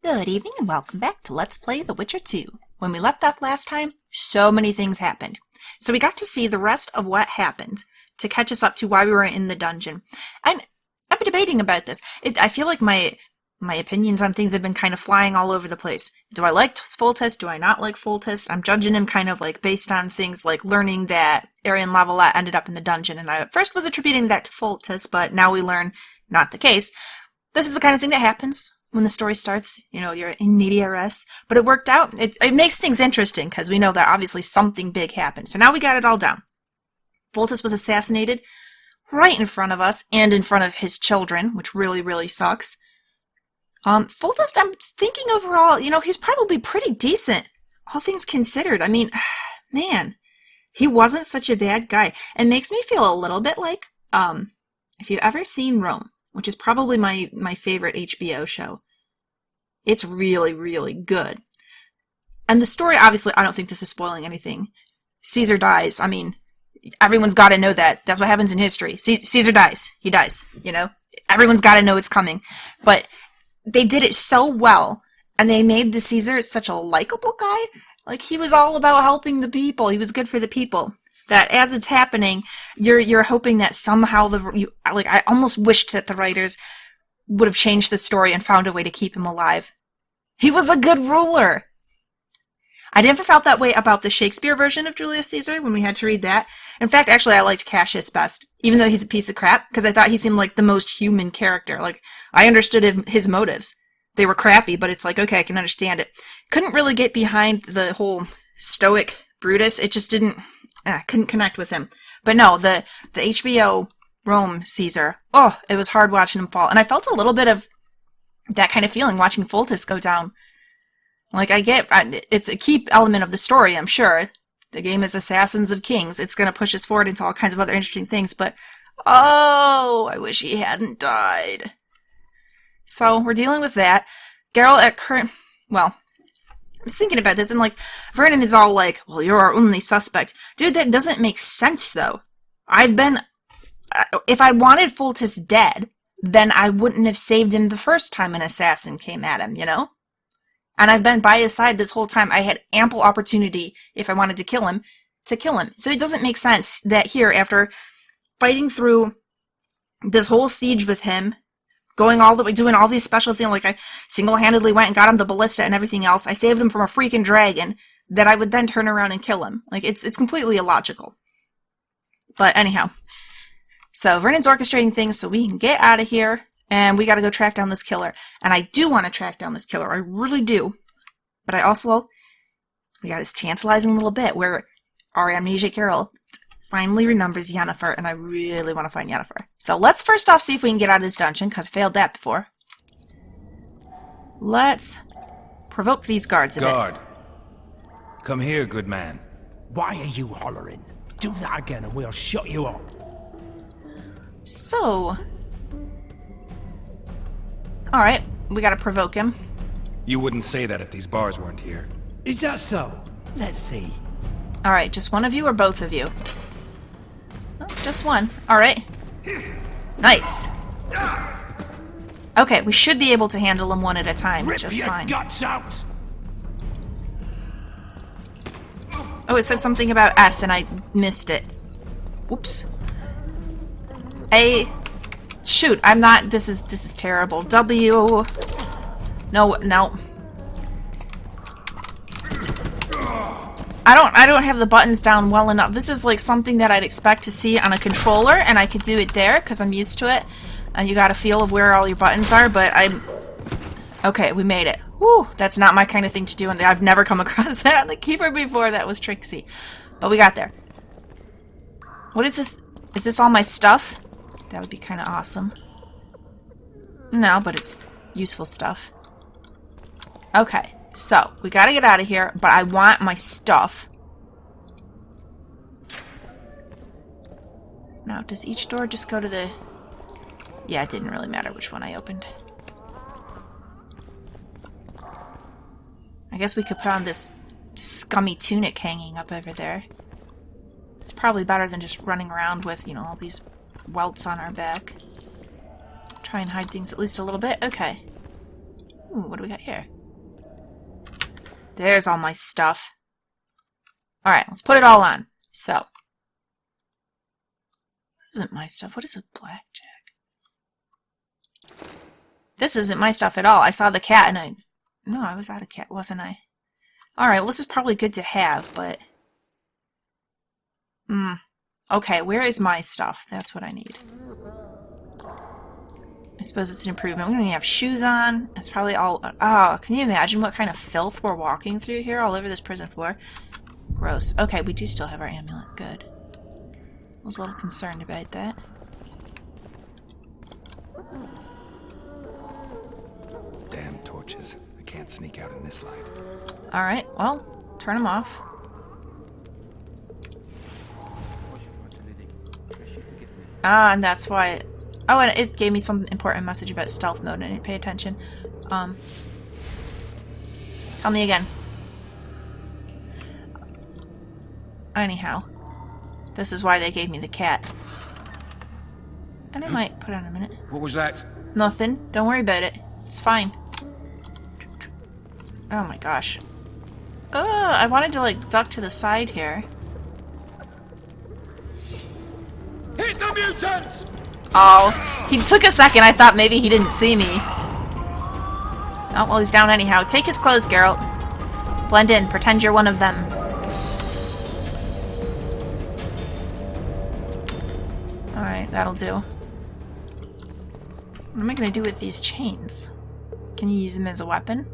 Good evening and welcome back to Let's Play The Witcher 2. When we left off last time, so many things happened. So we got to see the rest of what happened to catch us up to why we were in the dungeon. And I've been debating about this. I feel like my opinions on things have been kind of flying all over the place. Do I like Foltest? Do I not like Foltest? I'm judging him kind of like based on things like learning that Arian Valette ended up in the dungeon. And I at first was attributing that to Foltest, but now we learn not the case. This is the kind of thing that happens when the story starts, you know, you're in media res. But it worked out. It makes things interesting because we know that obviously something big happened. So now we got it all down. Foltest was assassinated right in front of us and in front of his children, which really, really sucks. Foltest, I'm thinking overall, you know, he's probably pretty decent, all things considered. I mean, man, he wasn't such a bad guy. It makes me feel a little bit like, if you've ever seen Rome, which is probably my favorite HBO show. It's really, really good. And the story, obviously, I don't think this is spoiling anything. Caesar dies. I mean, everyone's got to know that. That's what happens in history. Caesar dies. He dies, you know? Everyone's got to know it's coming. But they did it so well, and they made the Caesar such a likable guy. Like, he was all about helping the people. He was good for the people. That as it's happening, you're hoping that somehow I almost wished that the writers would have changed the story and found a way to keep him alive. He was a good ruler. I never felt that way about the Shakespeare version of Julius Caesar when we had to read that. In fact, actually, I liked Cassius best, even though he's a piece of crap, because I thought he seemed like the most human character. Like, I understood his motives. They were crappy, but it's like, okay, I can understand it. Couldn't really get behind the whole stoic Brutus. It just didn't... I couldn't connect with him. But no, the HBO Rome Caesar, oh, it was hard watching him fall. And I felt a little bit of that kind of feeling watching Foltest go down. Like, it's a key element of the story, I'm sure. The game is Assassins of Kings. It's going to push us forward into all kinds of other interesting things. But, oh, I wish he hadn't died. So, we're dealing with that. Geralt at current... Well... I was thinking about this, and, like, Vernon is all like, well, you're our only suspect. Dude, that doesn't make sense, though. If I wanted Foltest dead, then I wouldn't have saved him the first time an assassin came at him, you know? And I've been by his side this whole time. I had ample opportunity, if I wanted to kill him, to kill him. So it doesn't make sense that here, after fighting through this whole siege with him, going all the way, doing all these special things, like I single-handedly went and got him the ballista and everything else. I saved him from a freaking dragon that I would then turn around and kill him. Like, it's completely illogical. But anyhow, so Vernon's orchestrating things so we can get out of here, and we gotta go track down this killer. And I do want to track down this killer, I really do. But we got this tantalizing little bit where our amnesiac Geralt finally remembers Yennefer, and I really want to find Yennefer. So let's first off see if we can get out of this dungeon, because I failed that before. Let's provoke these guards a bit. Guard, come here, good man. Why are you hollering? Do that again and we'll shut you up. So... Alright, we gotta provoke him. You wouldn't say that if these bars weren't here. Is that so? Let's see. Alright, just one of you or both of you? Oh, just one. Alright. Nice. Okay, we should be able to handle them one at a time, Rip just your fine. guts out. Oh, it said something about S and I missed it. Whoops. Shoot, I'm not, this is terrible. W. No. I don't have the buttons down well enough. This is like something that I'd expect to see on a controller, and I could do it there because I'm used to it. And you got a feel of where all your buttons are, but okay, we made it. Whew, that's not my kind of thing to do, and I've never come across that on the keyboard before. That was tricksy. But we got there. What is this? Is this all my stuff? That would be kind of awesome. No, but it's useful stuff. Okay. So, we gotta get out of here, but I want my stuff. Now, does each door just go to the... Yeah, it didn't really matter which one I opened. I guess we could put on this scummy tunic hanging up over there. It's probably better than just running around with, you know, all these welts on our back. Try and hide things at least a little bit. Okay. Ooh, what do we got here? There's all my stuff. Alright, let's put it all on. So. This isn't my stuff. What is a blackjack? This isn't my stuff at all. I saw the cat and I... No, I was out of cat, wasn't I? Alright, well this is probably good to have, but... Okay, where is my stuff? That's what I need. I suppose it's an improvement. We don't even have shoes on. It's probably all... Oh, can you imagine what kind of filth we're walking through here all over this prison floor? Gross. Okay, we do still have our amulet. Good. I was a little concerned about that. Damn torches. I can't sneak out in this light. Alright, well, turn them off. Ah, and that's why... Oh, and it gave me some important message about stealth mode. I didn't pay attention. Tell me again. Anyhow. This is why they gave me the cat. And I might put on a minute. What was that? Nothing. Don't worry about it. It's fine. Oh my gosh. I wanted to, like, duck to the side here. Hit the mutants! Oh, he took a second. I thought maybe he didn't see me. Oh, well, he's down anyhow. Take his clothes, Geralt. Blend in. Pretend you're one of them. Alright, that'll do. What am I going to do with these chains? Can you use them as a weapon?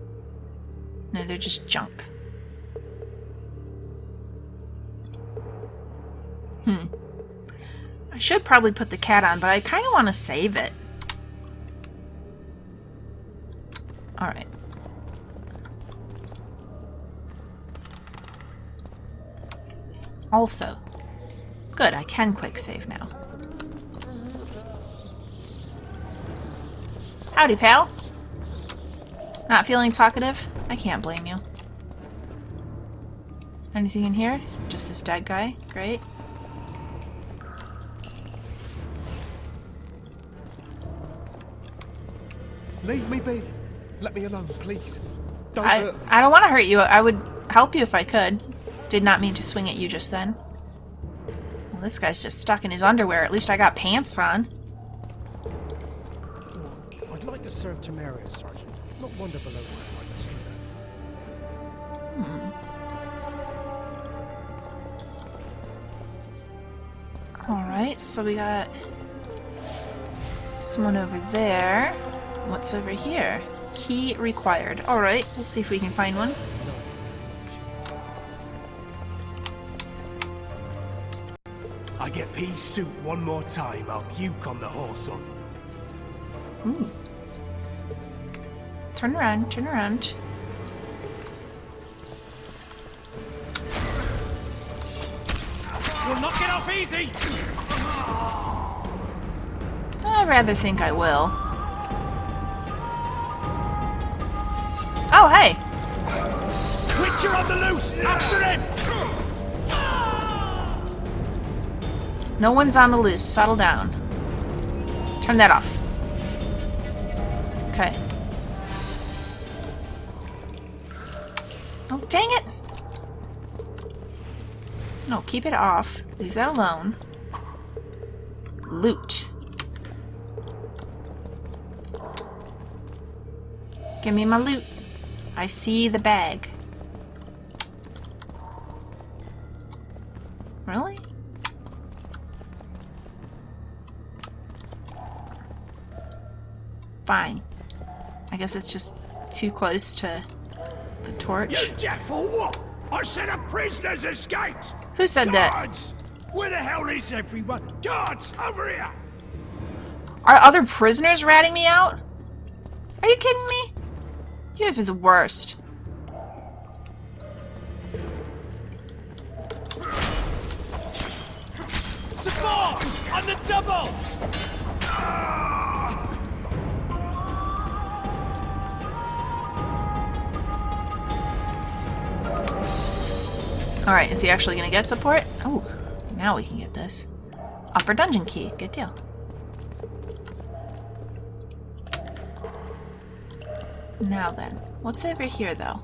No, they're just junk. I should probably put the cat on, but I kind of want to save it. Alright. Also, good, I can quick save now. Howdy, pal. Not feeling talkative? I can't blame you. Anything in here? Just this dead guy? Great. Leave me be. Let me alone, please. Don't I don't want to hurt you. I would help you if I could. Did not mean to swing at you just then. Well, this guy's just stuck in his underwear. At least I got pants on. I'd like to serve Temeria, Sergeant. Not wander below my like a street. Alright, so we got someone over there. What's over here? Key required. Alright, we'll see if we can find one. I get P's suit one more time, I'll puke on the horse on. Ooh. Turn around, turn around. You'll knock it off easy! I rather think I will. Oh, hey! Witcher on the loose! After him! No one's on the loose. Settle down. Turn that off. Okay. Oh, dang it! No, keep it off. Leave that alone. Loot. Give me my loot. I see the bag. Really? Fine. I guess it's just too close to the torch. You deaf or what? I said a prisoner's escaped! Who said that? Guards! Where the hell is everyone? Guards, over here! Are other prisoners ratting me out? Are you kidding me? You guys are the worst. Support! On the double! Alright, is he actually gonna get support? Oh, now we can get this. Upper dungeon key. Good deal. Now then, what's over here though?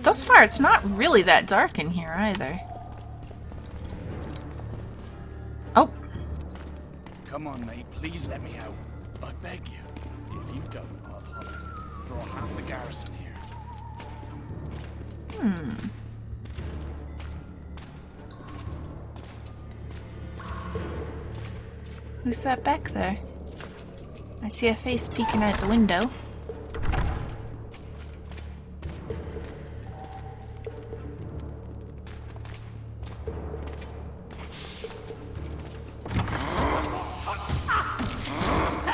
Thus far, it's not really that dark in here either. Oh. Come on, mate. Please let me out. I beg you. If you don't, I'll draw half the garrison here. Who's that back there? I see a face peeking out the window.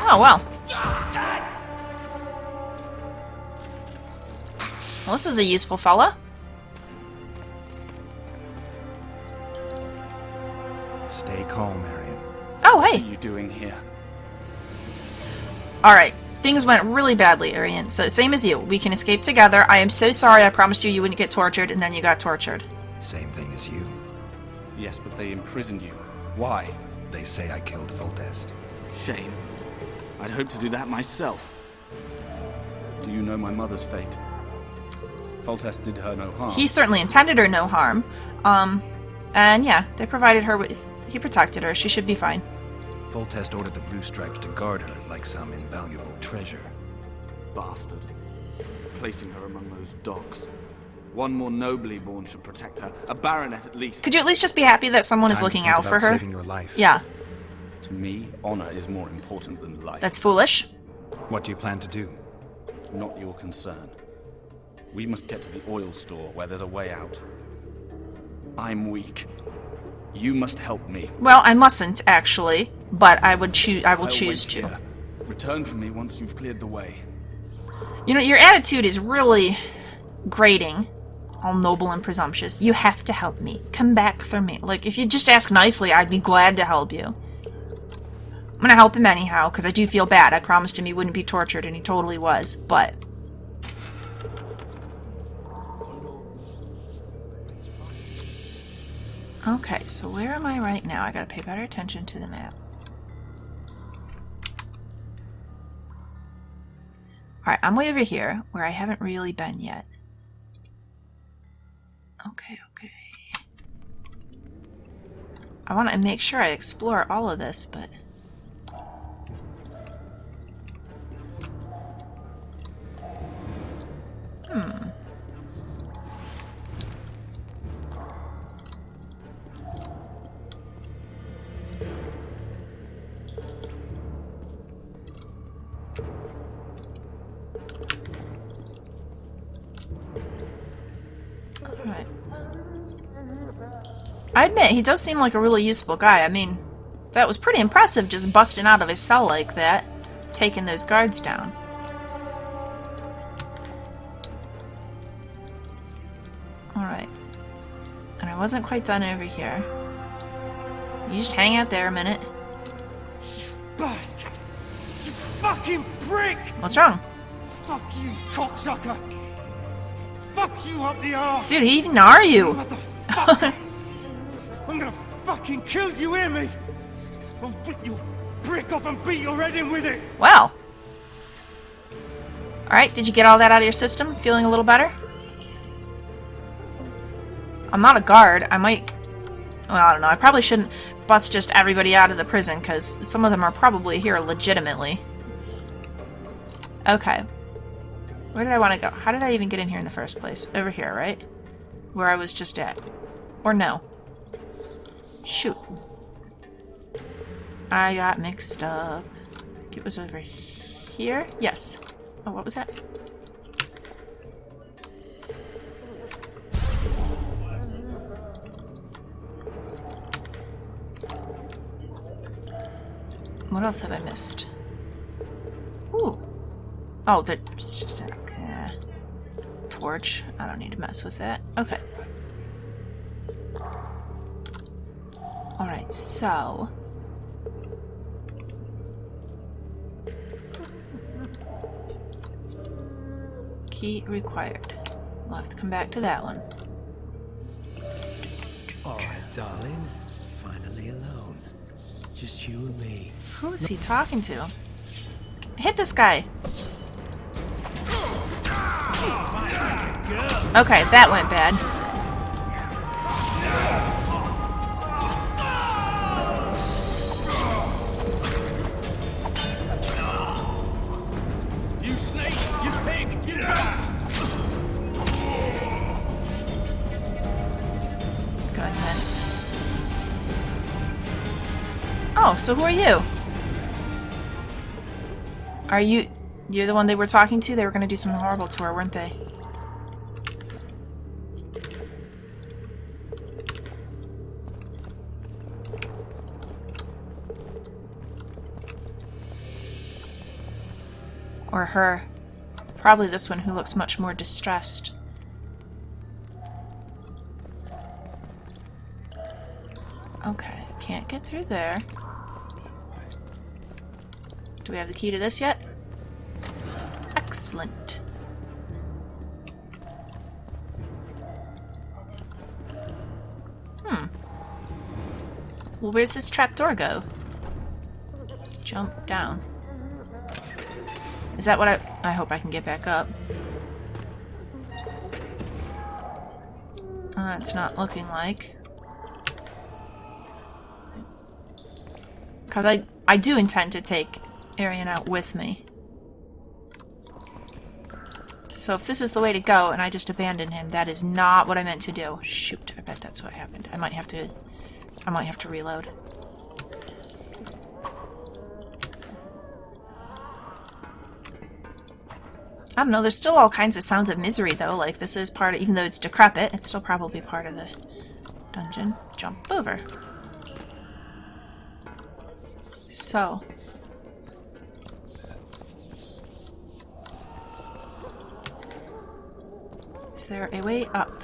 Oh, well. Well, this is a useful fella. Stay calm, Arian. Oh, What hey. are you doing here? Alright, things went really badly, Arian. So, same as you. We can escape together. I am so sorry. I promised you wouldn't get tortured, and then you got tortured. Same thing as you. Yes, but they imprisoned you. Why? They say I killed Vallettes. Shame. I'd hoped to do that myself. Do you know my mother's fate? Vallettes did her no harm. He certainly intended her no harm. And yeah, they provided her with... He protected her. She should be fine. Vallettes ordered the Blue Stripes to guard her like some invaluable treasure. Bastard. Placing her among those dogs. One more nobly born should protect her. A baronet at least. Could you at least just be happy that someone is Time to looking think out for about her? saving your life. Yeah, To me, honor is more important than life. that's foolish. What do you plan to do? Not your concern. We must get to the oil store where there's a way out. I'm weak. You must help me. Well, I mustn't, actually. But I would choose. I will I'll choose wait to. here. Return for me once you've cleared the way. You know, your attitude is really grating. All noble and presumptuous. You have to help me. Come back for me. Like, if you just ask nicely, I'd be glad to help you. I'm gonna help him anyhow, because I do feel bad. I promised him he wouldn't be tortured, and he totally was. But... okay, so where am I right now? I gotta pay better attention to the map. Alright, I'm way over here, where I haven't really been yet. Okay, okay. I want to make sure I explore all of this, but... Alright. I admit, he does seem like a really useful guy. I mean, that was pretty impressive just busting out of his cell like that, taking those guards down. Alright. And I wasn't quite done over here. You just hang out there a minute. Bastard! You fucking prick! What's wrong? Fuck you, cocksucker! Fuck you up the arse! Dude, who even are you? What the fuck? I'm gonna fucking kill you, hear me? I'll rip your brick off and beat your head in with it! Well. Alright, did you get all that out of your system? Feeling a little better? I'm not a guard. I might... well, I don't know. I probably shouldn't bust just everybody out of the prison, because some of them are probably here legitimately. Okay. Where did I want to go? How did I even get in here in the first place? Over here, right? Where I was just at. Or no. Shoot. I got mixed up. It was over here? Yes. Oh, what was that? What else have I missed? Ooh. Oh, it's just a torch. I don't need to mess with that. Okay. Alright, so... Key required. We'll have to come back to that one. Alright, darling. Finally alone. Just you and me. Who is he talking to? Hit this guy! Okay, that went bad. You snake! You pig! You rat! Goodness. Oh, so who are you? You're the one they were talking to? They were gonna do something horrible to her, weren't they? Or her. Probably this one who looks much more distressed. Okay, can't get through there. Do we have the key to this yet? Excellent. Well, where's this trapdoor go? Jump down. Is that what I hope I can get back up. It's not looking like. Because I do intend to take Arian out with me. So if this is the way to go and I just abandon him, that is not what I meant to do. Shoot, I bet that's what happened. I might have to reload. I don't know, there's still all kinds of sounds of misery though, like this is part of, even though it's decrepit, it's still probably part of the dungeon. Jump over. So. Is there a way up?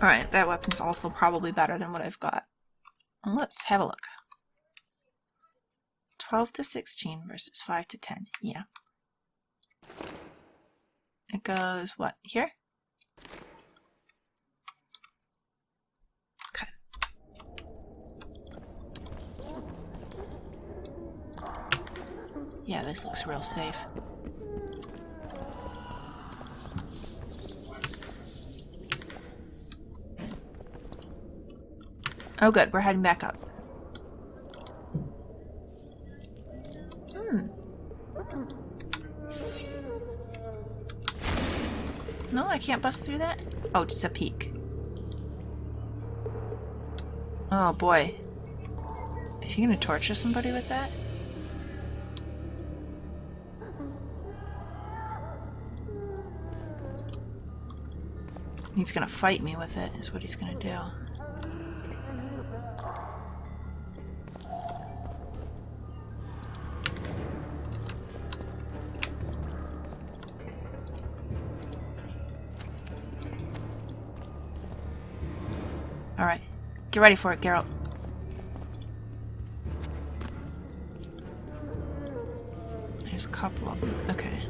Alright, that weapon's also probably better than what I've got. Let's have a look. 12 to 16 versus 5 to 10. Yeah. It goes, what, here? Okay. Yeah, this looks real safe. Oh good, we're heading back up. No, I can't bust through that? Oh, just a peek. Oh boy. Is he gonna torture somebody with that? He's gonna fight me with it, is what he's gonna do. Alright. Get ready for it, Geralt. There's a couple of them. Okay.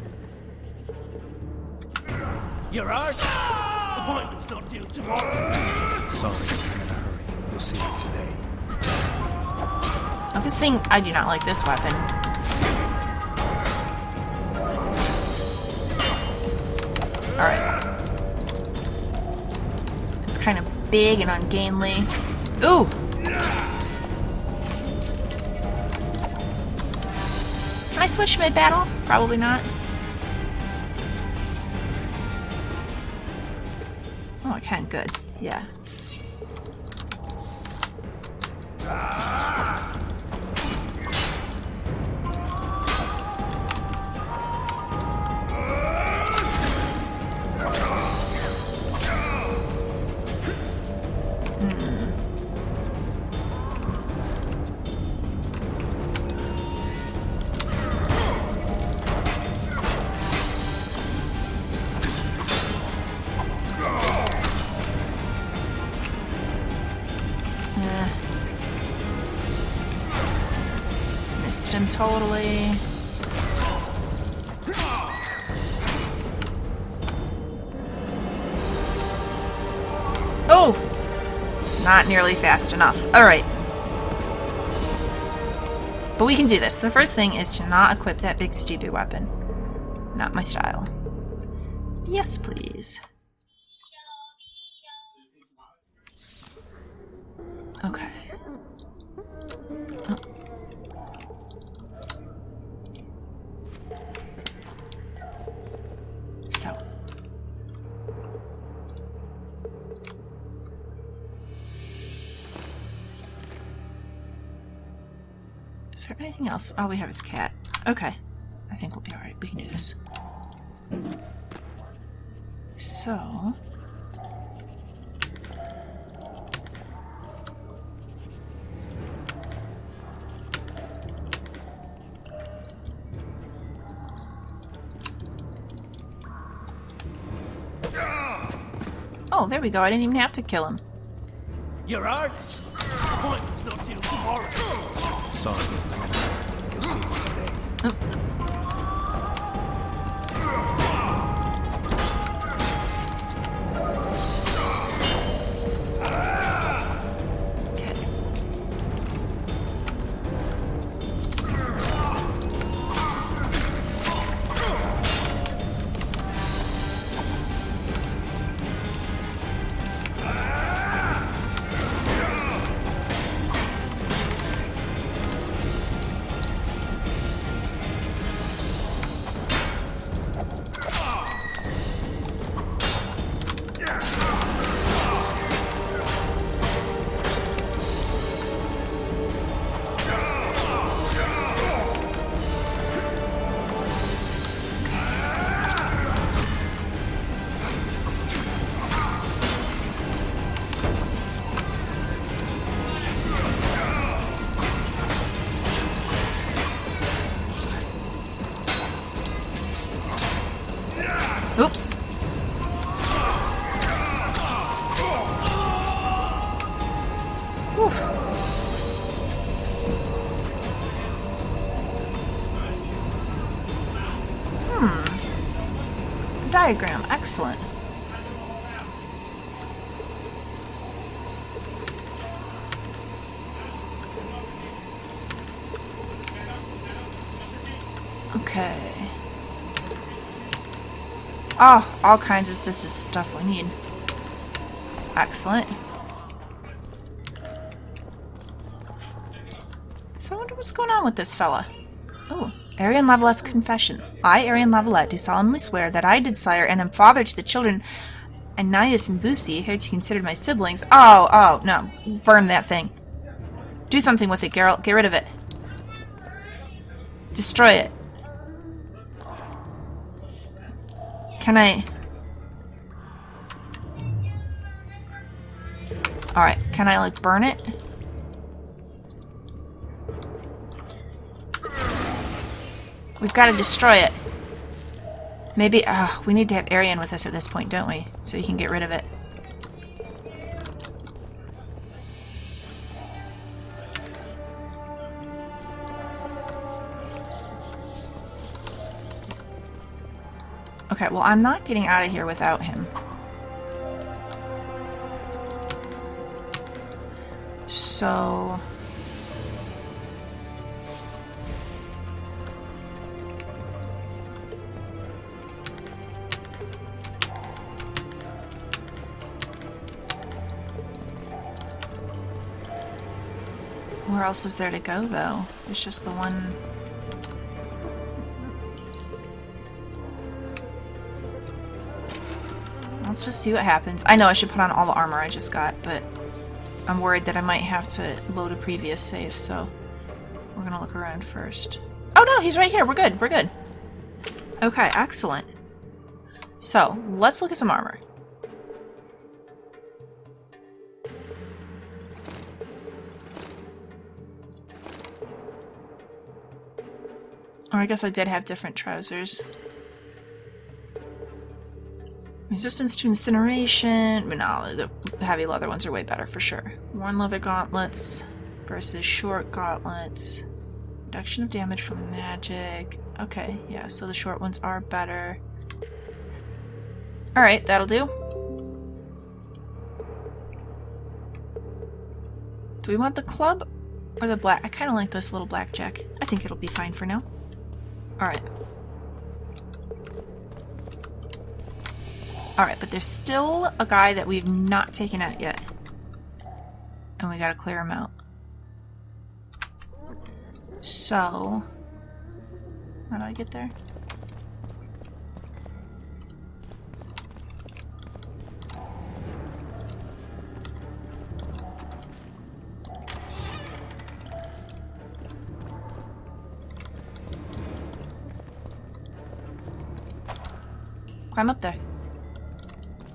You're out? Appointment's not due tomorrow. Sorry, I'm in a hurry. You'll see it today. Oh, this thing, I do not like this weapon. Alright. It's kind of big and ungainly. Ooh! Can I switch mid-battle? Probably not. Oh, I can. Good. Yeah. lost him totally. Oh! Not nearly fast enough. Alright. But we can do this. The first thing is to not equip that big stupid weapon. Not my style. Yes, please. Okay. Oh. So. Is there anything else? All we have is cat. Okay. I think we'll be alright. We can do this. So... Oh, there we go. I didn't even have to kill him. You're out. Appointment's not till tomorrow. Sorry. You'll see me today. Okay. Oops. Whew. Diagram, excellent. Okay. Oh, all kinds of this is the stuff we need. Excellent. So I wonder what's going on with this fella. Oh, Arian Lavallette's confession. I, Arian Lavalette, do solemnly swear that I did sire and am father to the children Anais and Bussy, hitherto considered my siblings. Oh, no. Burn that thing. Do something with it, Geralt. Get rid of it. Destroy it. Can I... Alright, can I, like, burn it? We've got to destroy it. Maybe... we need to have Arian with us at this point, don't we? So he can get rid of it. Okay, well, I'm not getting out of here without him. So... Where else is there to go, though? There's just the one... Let's just see what happens. I know I should put on all the armor I just got, but I'm worried that I might have to load a previous save, so we're gonna look around first. Oh no, he's right here. We're good. We're good. Okay, excellent. So, let's look at some armor. Or I guess I did have different trousers. Resistance to incineration, but no, the heavy leather ones are way better for sure. Worn leather gauntlets versus short gauntlets. Reduction of damage from magic. Okay, yeah, so the short ones are better. Alright, that'll do. Do we want the club or the black? I kind of like this little blackjack. I think it'll be fine for now. Alright. Alright, but there's still a guy that we've not taken out yet. And we gotta clear him out. So... how do I get there? Climb up there.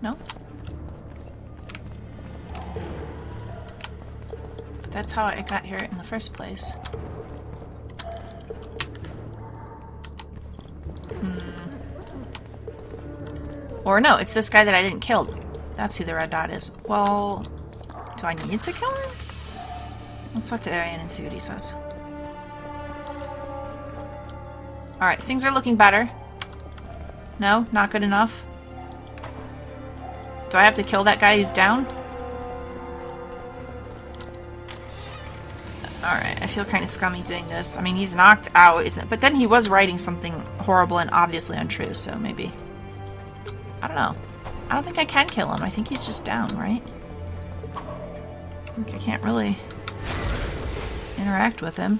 No? But that's how I got here in the first place. Or no, it's this guy that I didn't kill. That's who the red dot is. Well, do I need to kill him? Let's talk to Arian and see what he says. Alright, things are looking better. No? Not good enough? Do I have to kill that guy who's down? Alright, I feel kind of scummy doing this. I mean, he's knocked out, isn't it? But then he was writing something horrible and obviously untrue, so maybe... I don't know. I don't think I can kill him. I think he's just down, right? Like, I can't really interact with him.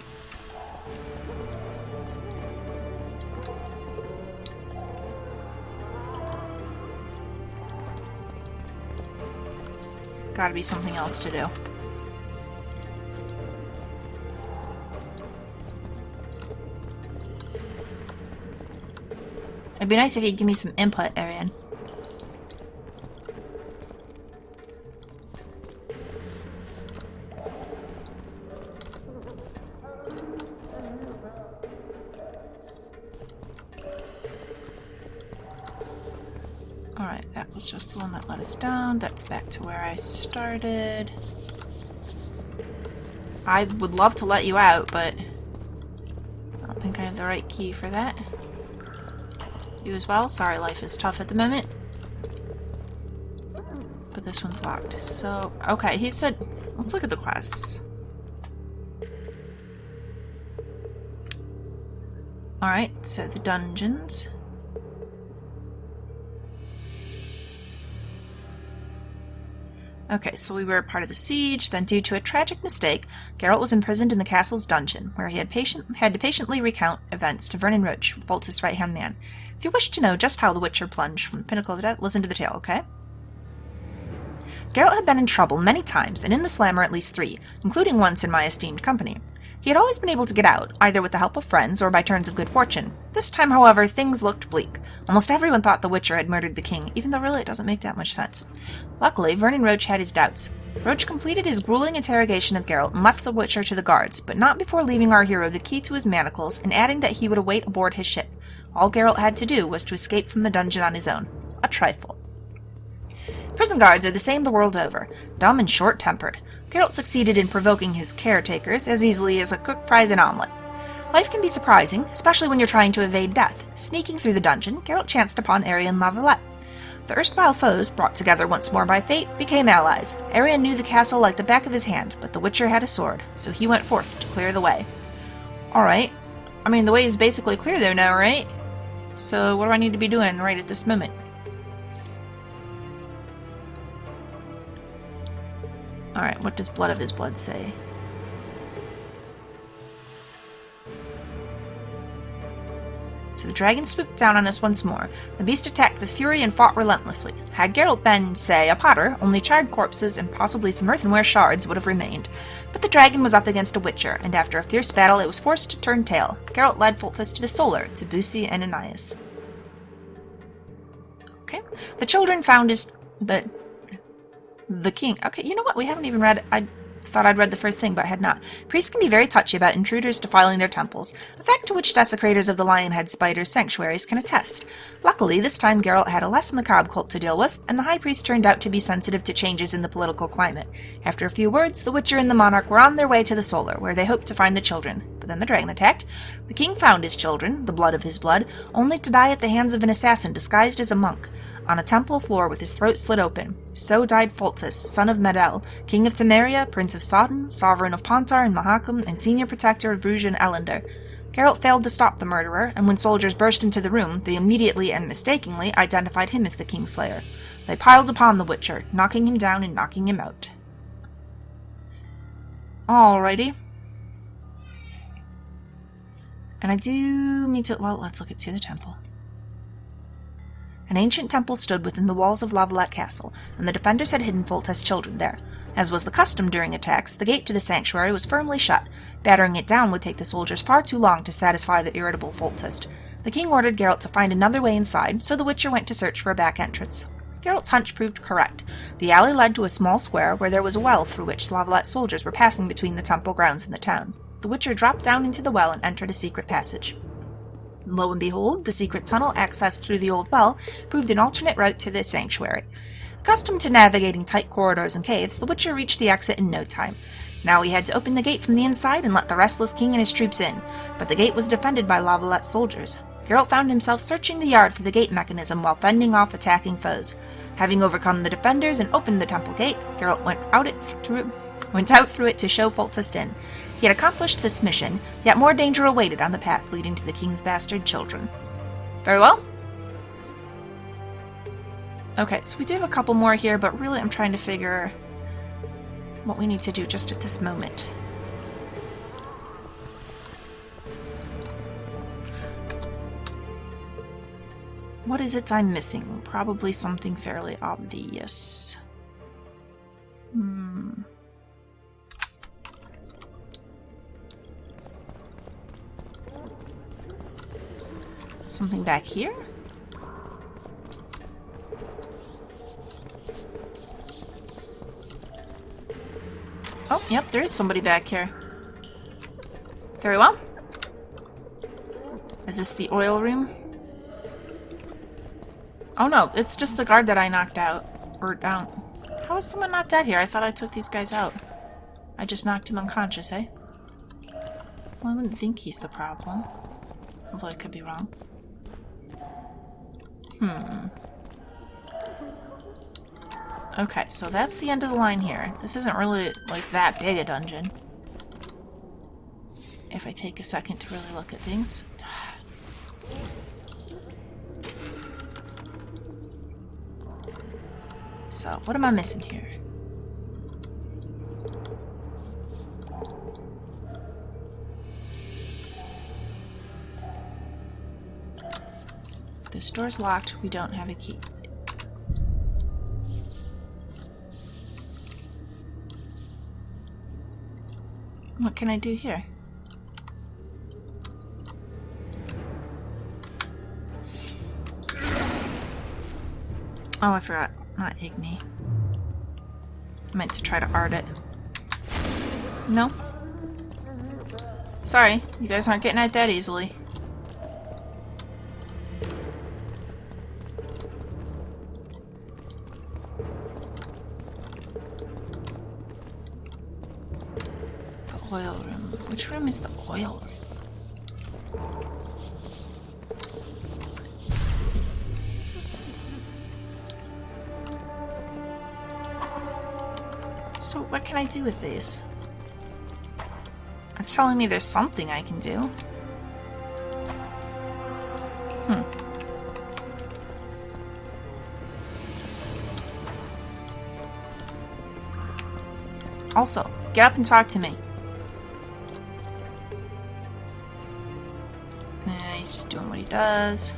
Gotta be something else to do. It'd be nice if you'd give me some input, Arian. Alright, that was just the one that let us down. That's back to where I started. I would love to let you out, but I don't think I have the right key for that. You as well? Sorry, life is tough at the moment. But this one's locked. So, okay, he said, let's look at the quests. Alright, so the dungeons. Okay, so we were part of the siege, then due to a tragic mistake, Geralt was imprisoned in the castle's dungeon, where he had to patiently recount events to Vernon Roche, Volta's right-hand man. If you wish to know just how the Witcher plunged from the pinnacle of death, listen to the tale, okay? Geralt had been in trouble many times, and in the slammer at least 3, including once in my esteemed company. He had always been able to get out, either with the help of friends or by turns of good fortune. This time, however, things looked bleak. Almost everyone thought the Witcher had murdered the king, even though really it doesn't make that much sense. Luckily, Vernon Roche had his doubts. Roche completed his grueling interrogation of Geralt and left the Witcher to the guards, but not before leaving our hero the key to his manacles and adding that he would await aboard his ship. All Geralt had to do was to escape from the dungeon on his own. A trifle. Prison guards are the same the world over, dumb and short-tempered. Geralt succeeded in provoking his caretakers as easily as a cook fries an omelet. Life can be surprising, especially when you're trying to evade death. Sneaking through the dungeon, Geralt chanced upon Arian and Valette. The erstwhile foes, brought together once more by fate, became allies. Arian knew the castle like the back of his hand, but the Witcher had a sword, so he went forth to clear the way. Alright. I mean, the way is basically clear there now, right? So what do I need to be doing right at this moment? Alright, what does Blood of His Blood say? So the dragon swooped down on us once more. The beast attacked with fury and fought relentlessly. Had Geralt been, say, a potter, only charred corpses and possibly some earthenware shards would have remained. But the dragon was up against a Witcher, and after a fierce battle it was forced to turn tail. Geralt led Foltest to the Solar, to Busi and Ananias. Okay. The children found the king. Okay, you know what? We haven't even read... I thought I'd read the first thing, but I had not. Priests can be very touchy about intruders defiling their temples, a fact to which desecrators of the Lionhead Spider's sanctuaries can attest. Luckily, this time Geralt had a less macabre cult to deal with, and the High Priest turned out to be sensitive to changes in the political climate. After a few words, the Witcher and the Monarch were on their way to the Solar, where they hoped to find the children. But then the dragon attacked. The king found his children, the blood of his blood, only to die at the hands of an assassin disguised as a monk, on a temple floor with his throat slit open. So died Foltest, son of Medel, king of Temeria, prince of Sodden, sovereign of Pontar and Mahakam, and senior protector of Bruges and Ellender. Geralt failed to stop the murderer, and when soldiers burst into the room, they immediately and mistakenly identified him as the Kingslayer. They piled upon the Witcher, knocking him down and knocking him out. Alrighty. And I do need to... well, let's look at the temple. An ancient temple stood within the walls of Valette Castle, and the defenders had hidden Foltest's children there. As was the custom during attacks, the gate to the sanctuary was firmly shut. Battering it down would take the soldiers far too long to satisfy the irritable Foltest. The king ordered Geralt to find another way inside, so the Witcher went to search for a back entrance. Geralt's hunch proved correct. The alley led to a small square where there was a well through which Valette soldiers were passing between the temple grounds and the town. The Witcher dropped down into the well and entered a secret passage. Lo and behold, the secret tunnel accessed through the old well proved an alternate route to the sanctuary. Accustomed to navigating tight corridors and caves, the Witcher reached the exit in no time. Now he had to open the gate from the inside and let the restless king and his troops in, but the gate was defended by Valette soldiers. Geralt found himself searching the yard for the gate mechanism while fending off attacking foes. Having overcome the defenders and opened the temple gate, Geralt went out through it to show Foltest in. He had accomplished this mission, yet more danger awaited on the path leading to the king's bastard children. Very well. Okay, so we do have a couple more here, but really I'm trying to figure what we need to do just at this moment. What is it I'm missing? Probably something fairly obvious. Something back here? Oh, yep, there is somebody back here. Very well. Is this the oil room? Oh no, it's just the guard that I knocked out. Or down. How is someone knocked out here? I thought I took these guys out. I just knocked him unconscious, eh? Well, I wouldn't think he's the problem. Although I could be wrong. Okay, so that's the end of the line here. This isn't really, like, that big a dungeon. If I take a second to really look at things. So, what am I missing here? This door's locked. We don't have a key. What can I do here? Oh, I forgot. Not Igni. I meant to try to art it. No? Sorry, you guys aren't getting at that easily. The oil room. Which room is the oil room? So what can I do with these? It's telling me there's something I can do. Also, get up and talk to me. He's just doing what he does.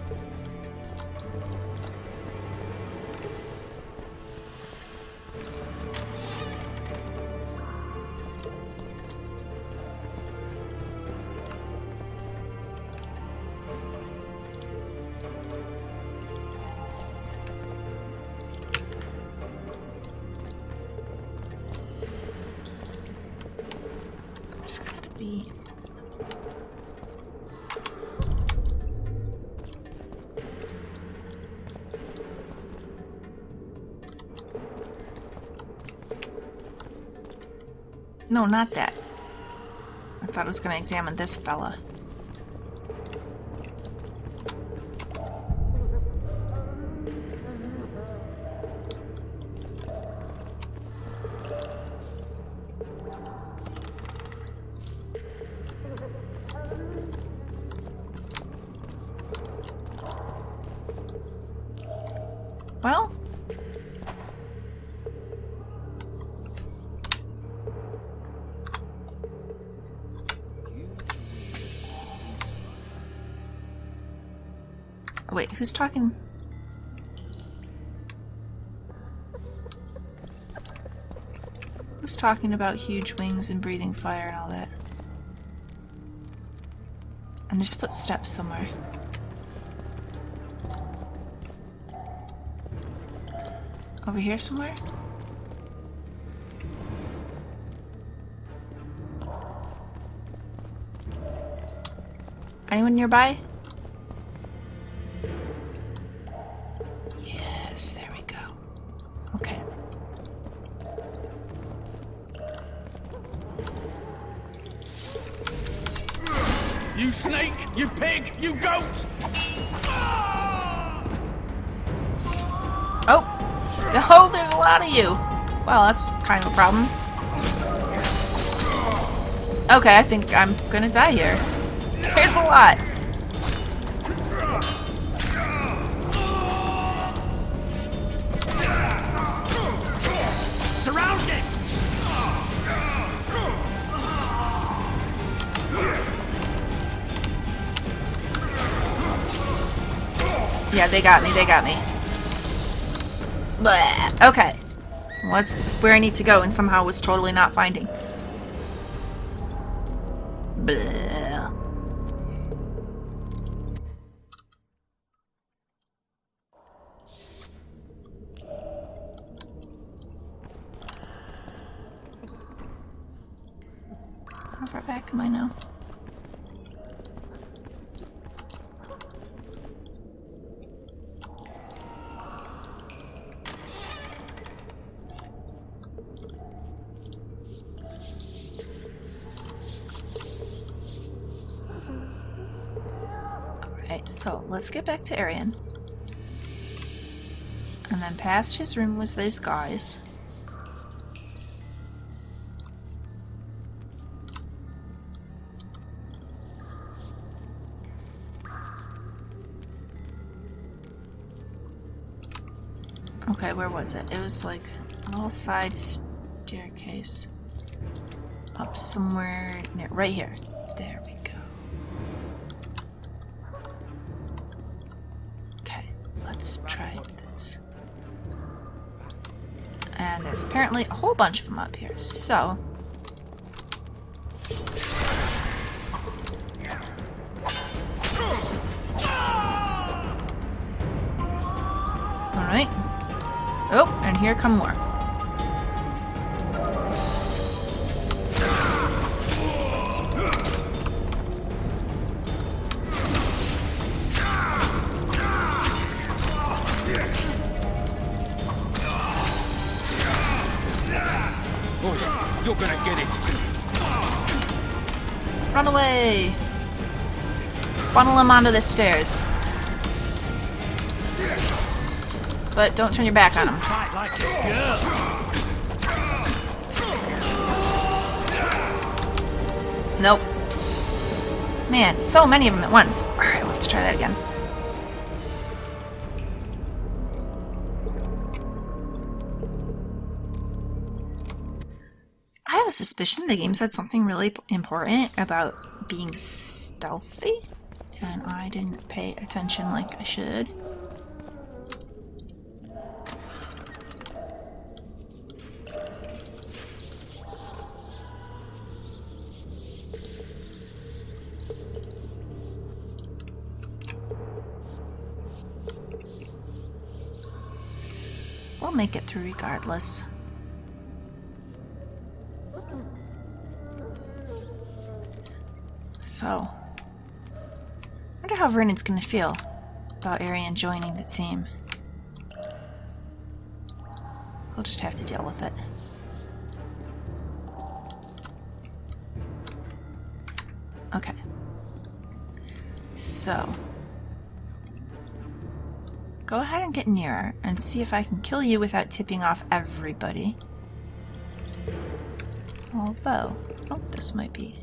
There's gotta be... No, not that. I thought I was going to examine this fella. Well, wait, who's talking? Who's talking about huge wings and breathing fire and all that? And there's footsteps somewhere. Over here somewhere? Anyone nearby? Yes, there we go. Okay. You snake! You pig! You goat! Oh! Oh, there's a lot of you! Well, that's kind of a problem. Okay, I think I'm gonna die here. There's a lot! Surrounded! Yeah, they got me, they got me. Bleh. Okay. What's where I need to go and somehow was totally not finding. Bleh. How far back am I now? Alright, so let's get back to Arian. And then past his room was those guys. Okay, where was it? It was like a little side staircase. Up somewhere near, right here. There we go. Okay, let's try this. And there's apparently a whole bunch of them up here, so... Alright. Oh, and here come more. You're gonna get it! Run away! Funnel him onto the stairs. But don't turn your back on him. Fight like a girl! Nope. Man, so many of them at once. Alright, we'll have to try that again. I have a suspicion the game said something really important about being stealthy, and I didn't pay attention like I should. We'll make it through regardless. So, I wonder how Vernon's gonna feel about Arian joining the team. We'll just have to deal with it. Okay. So, go ahead and get nearer and see if I can kill you without tipping off everybody. Although, oh, this might be...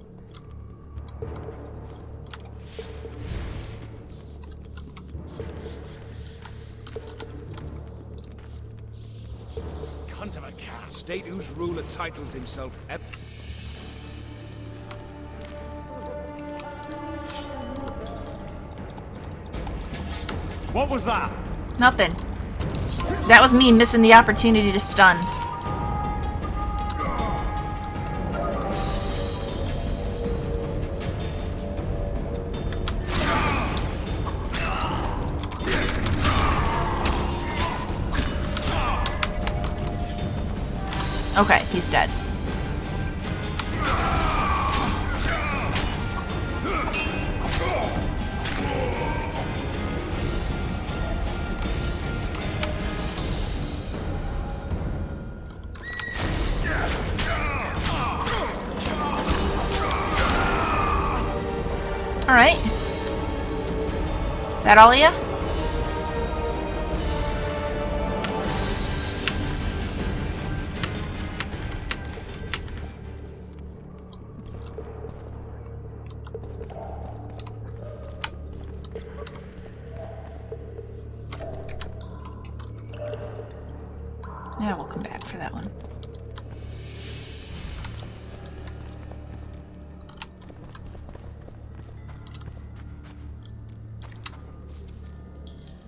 Cunt of a cat. State whose ruler titles himself What was that? Nothing. That was me missing the opportunity to stun. Okay, he's dead. Alright. That all of ya? Yeah, we'll come back for that one.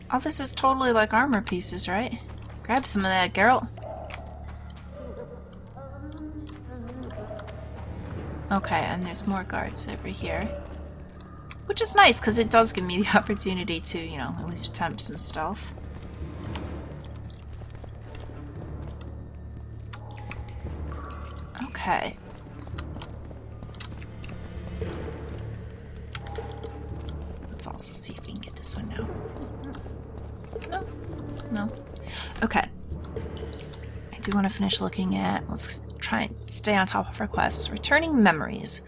Oh, this is totally like armor pieces, right? Grab some of that, Geralt. Okay, and there's more guards over here. Which is nice, because it does give me the opportunity to, you know, at least attempt some stealth. Okay. Let's also see if we can get this one now. No. No. Okay. I do want to finish looking at... Let's try and stay on top of our quests. Returning memories.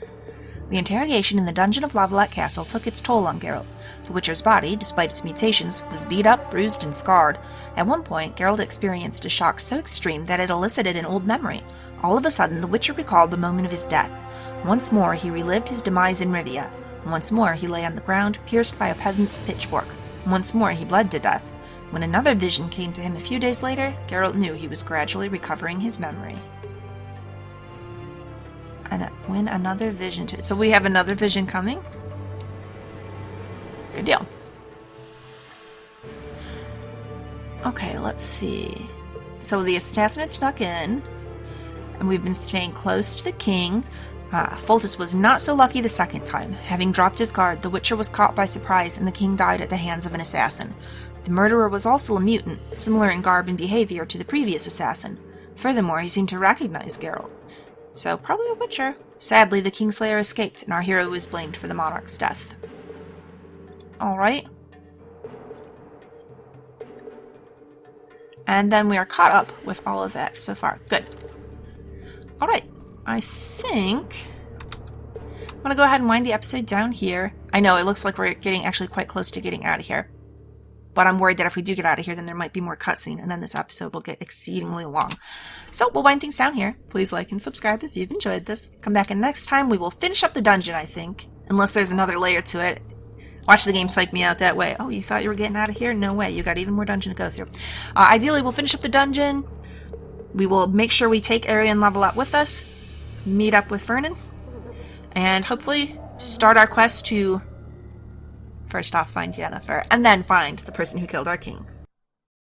The interrogation in the dungeon of Valette Castle took its toll on Geralt. The Witcher's body, despite its mutations, was beat up, bruised, and scarred. At one point, Geralt experienced a shock so extreme that it elicited an old memory. All of a sudden, the Witcher recalled the moment of his death. Once more, he relived his demise in Rivia. Once more, he lay on the ground, pierced by a peasant's pitchfork. Once more, he bled to death. When another vision came to him a few days later, Geralt knew he was gradually recovering his memory. And when another vision... So we have another vision coming? Good deal. Okay, let's see. So the assassin had snuck in, and we've been staying close to the king. Foltest was not so lucky the second time. Having dropped his guard, the Witcher was caught by surprise, and the king died at the hands of an assassin. The murderer was also a mutant, similar in garb and behavior to the previous assassin. Furthermore, he seemed to recognize Geralt. So, probably a Witcher. Sadly, the Kingslayer escaped, and our hero was blamed for the monarch's death. Alright. And then we are caught up with all of that so far. Good. Alright. I think I'm going to go ahead and wind the episode down here. I know, it looks like we're getting actually quite close to getting out of here. But I'm worried that if we do get out of here, then there might be more cutscene, and then this episode will get exceedingly long. So, we'll wind things down here. Please like and subscribe if you've enjoyed this. Come back, and next time we will finish up the dungeon, I think. Unless there's another layer to it. Watch the game psych me out that way. Oh, you thought you were getting out of here? No way. You got even more dungeon to go through. Ideally, we'll finish up the dungeon. We will make sure we take Arya and Valette with us. Meet up with Vernon. And hopefully start our quest to... First off, find Yennefer, and then find the person who killed our king.